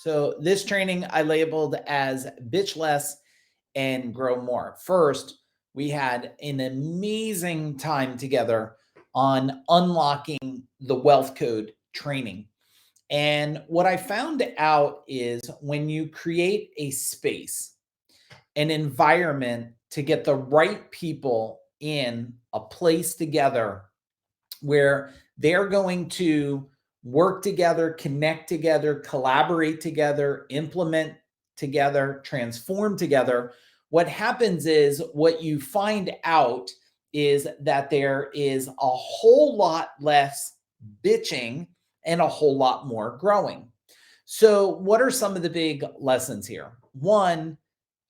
So this training I labeled as bitch less and grow more. First, we had an amazing time together on unlocking the wealth code training. And what I found out is when you create a space, an environment to get the right people in a place together where they're going to work together, connect together, collaborate together, implement together, transform together. What happens is what you find out is that there is a whole lot less bitching and a whole lot more growing. So, what are some of the big lessons here? One,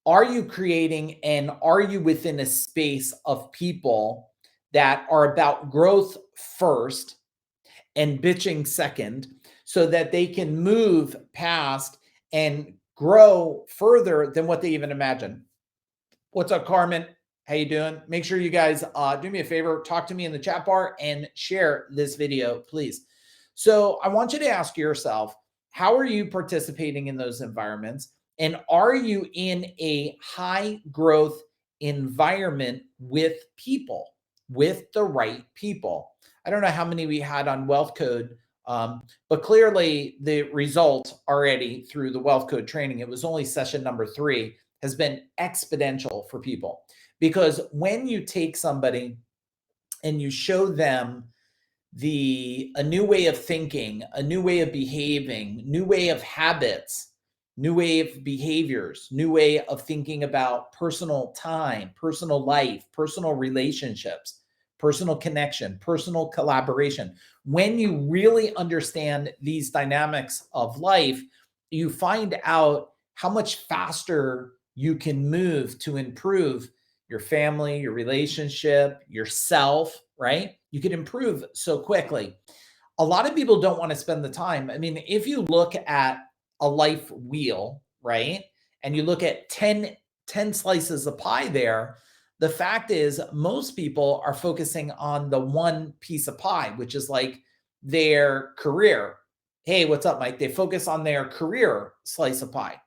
are you creating and are you within a space of people that are about growth first and bitching second so that they can move past and grow further than what they even imagine? What's up, Carmen? How you doing? Make sure you guys do me a favor, talk to me in the chat bar and share this video, please. So I want you to ask yourself, how are you participating in those environments? And are you in a high growth environment with people, with the right people? I don't know how many we had on Wealth Code, but clearly the result already through the Wealth Code training, it was only session number 3, has been exponential for people. Because when you take somebody and you show them a new way of thinking, a new way of behaving, new way of habits, new way of behaviors, new way of thinking about personal time, personal life, personal relationships, personal connection, personal collaboration. When you really understand these dynamics of life, you find out how much faster you can move to improve your family, your relationship, yourself, right? You can improve so quickly. A lot of people don't want to spend the time. I mean, if you look at a life wheel, right? And you look at 10 slices of pie there, the fact is most people are focusing on the one piece of pie, which is like their career. Hey, what's up, Mike? They focus on their career slice of pie.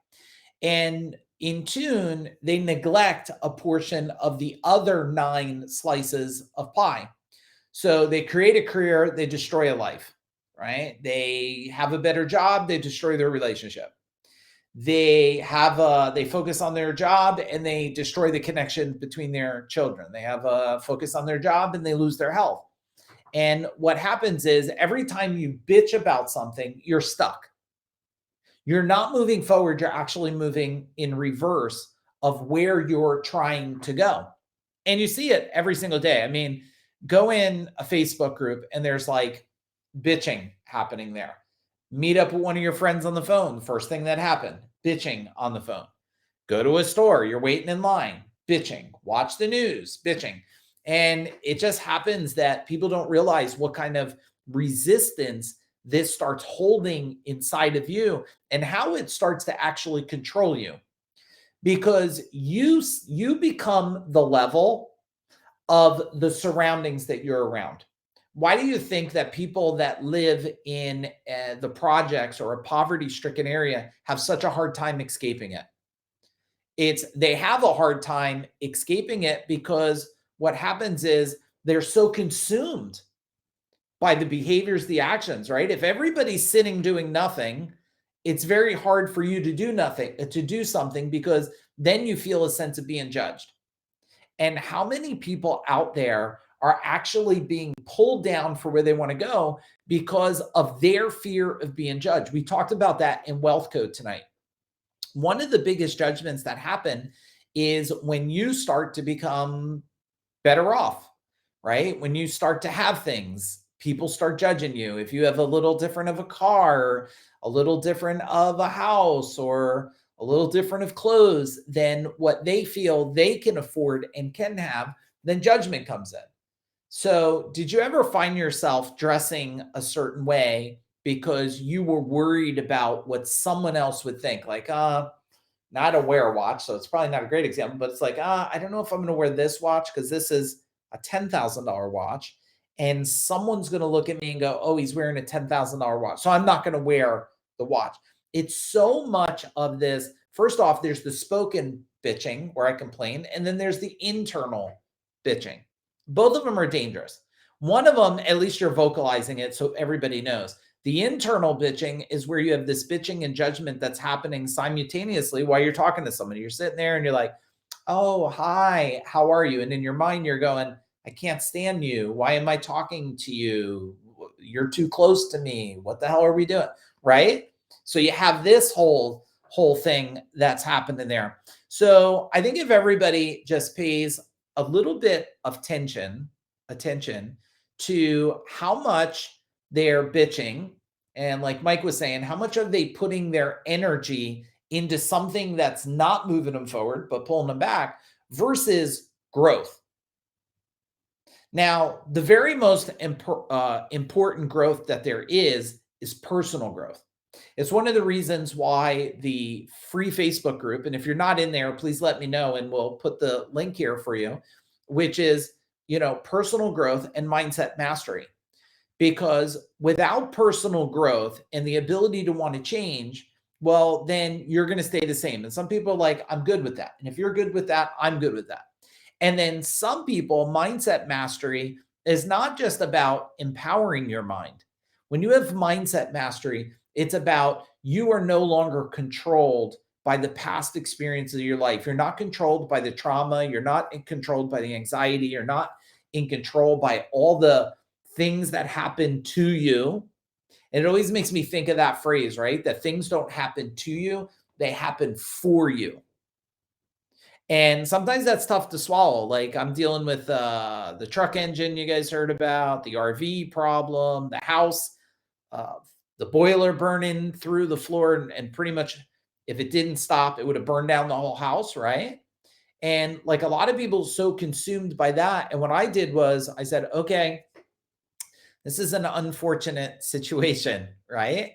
And in tune, they neglect a portion of the other 9 slices of pie. So they create a career, they destroy a life, right? They have a better job, they destroy their relationship. They focus on their job and they destroy the connection between their children. They have a focus on their job and they lose their health. And what happens is every time you bitch about something, you're stuck. You're not moving forward, you're actually moving in reverse of where you're trying to go. And you see it every single day. I mean, go in a Facebook group and there's like bitching happening there. Meet up with one of your friends on the phone. First thing that happened, bitching on the phone. Go to a store, you're waiting in line, bitching. Watch the news, bitching. And it just happens that people don't realize what kind of resistance this starts holding inside of you and how it starts to actually control you, because you become the level of the surroundings that you're around. Why do you think that people that live in the projects or a poverty stricken area have such a hard time escaping it? They have a hard time escaping it because what happens is they're so consumed by the behaviors, the actions, right? If everybody's sitting doing nothing, it's very hard for you to do nothing, to do something, because then you feel a sense of being judged. And how many people out there are actually being pulled down for where they want to go because of their fear of being judged? We talked about that in Wealth Code tonight. One of the biggest judgments that happen is when you start to become better off, right? When you start to have things, people start judging you. If you have a little different of a car, a little different of a house, or a little different of clothes than what they feel they can afford and can have, then judgment comes in. So, did you ever find yourself dressing a certain way because you were worried about what someone else would think? Like, not to wear a watch, so it's probably not a great example, but it's like, I don't know if I'm going to wear this watch because this is a $10,000 watch, and someone's going to look at me and go, "Oh, he's wearing a $10,000 watch, so I'm not going to wear the watch." it's so much of this. First off, there's the spoken bitching where I complain, and then there's the internal bitching. Both of them are dangerous. One of them, at least you're vocalizing it so everybody knows. The internal bitching is where you have this bitching and judgment that's happening simultaneously while you're talking to somebody. You're sitting there and you're like, oh, hi, how are you? And in your mind, you're going, I can't stand you. Why am I talking to you? You're too close to me. What the hell are we doing? Right? So you have this whole thing that's happening there. So I think if everybody just pays a little bit of attention to how much they're bitching, and like Mike was saying, how much are they putting their energy into something that's not moving them forward but pulling them back versus growth. Now, the very most important growth that there is personal growth. It's one of the reasons why the free Facebook group, and if you're not in there, please let me know and we'll put the link here for you, which is, personal growth and mindset mastery. Because without personal growth and the ability to want to change, well, then you're going to stay the same. And some people are like, I'm good with that. And if you're good with that, I'm good with that. And then some people, mindset mastery is not just about empowering your mind. When you have mindset mastery, it's about you are no longer controlled by the past experiences of your life. You're not controlled by the trauma. You're not controlled by the anxiety. You're not in control by all the things that happen to you. And it always makes me think of that phrase, right? That things don't happen to you, they happen for you. And sometimes that's tough to swallow. Like I'm dealing with the truck engine you guys heard about, the RV problem, the house, uh, the boiler burning through the floor. And pretty much if it didn't stop, it would have burned down the whole house, right? And like a lot of people so consumed by that. And what I did was I said, okay, this is an unfortunate situation, right?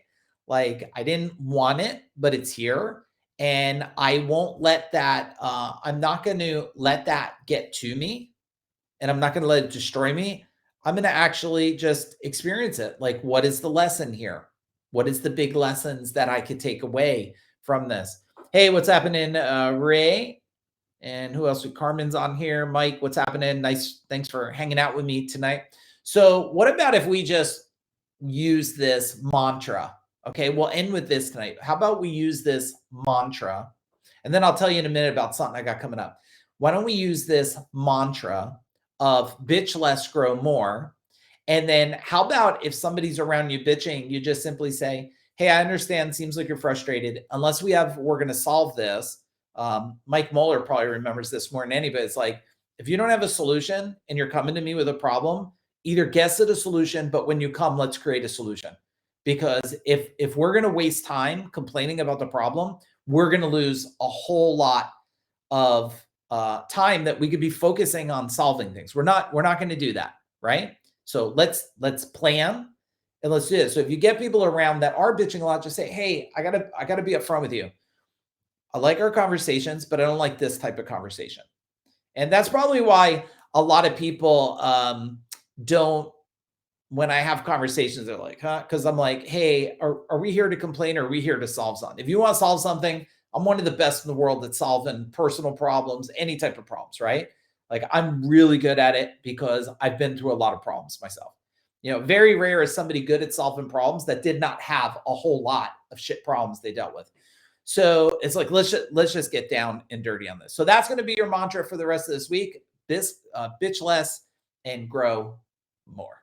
Like I didn't want it, but it's here. And I won't let that, I'm not going to let that get to me. And I'm not going to let it destroy me. I'm going to actually just experience it. Like, what is the lesson here? What is the big lessons that I could take away from this? Hey, what's happening, Ray? And who else? Carmen's on here. Mike, what's happening? Nice. Thanks for hanging out with me tonight. So what about if we just use this mantra? Okay, we'll end with this tonight. How about we use this mantra? And then I'll tell you in a minute about something I got coming up. Why don't we use this mantra of bitch less, grow more? And then how about if somebody's around you bitching, you just simply say, hey, I understand. Seems like you're frustrated. Unless we're going to solve this. Mike Moeller probably remembers this more than anybody. It's like, if you don't have a solution and you're coming to me with a problem, either guess at a solution, but when you come, let's create a solution. Because if we're going to waste time complaining about the problem, we're going to lose a whole lot of time that we could be focusing on solving things. We're not going to do that, right? So let's plan and let's do this. So if you get people around that are bitching a lot, just say, hey, I gotta be upfront with you. I like our conversations, but I don't like this type of conversation. And that's probably why a lot of people don't, when I have conversations, they're like, huh? Because I'm like, hey, are we here to complain or are we here to solve something? If you want to solve something, I'm one of the best in the world at solving personal problems, any type of problems, right? Like I'm really good at it because I've been through a lot of problems myself. Very rare is somebody good at solving problems that did not have a whole lot of shit problems they dealt with. So it's like, let's just get down and dirty on this. So that's going to be your mantra for the rest of this week. This bitch less and grow more.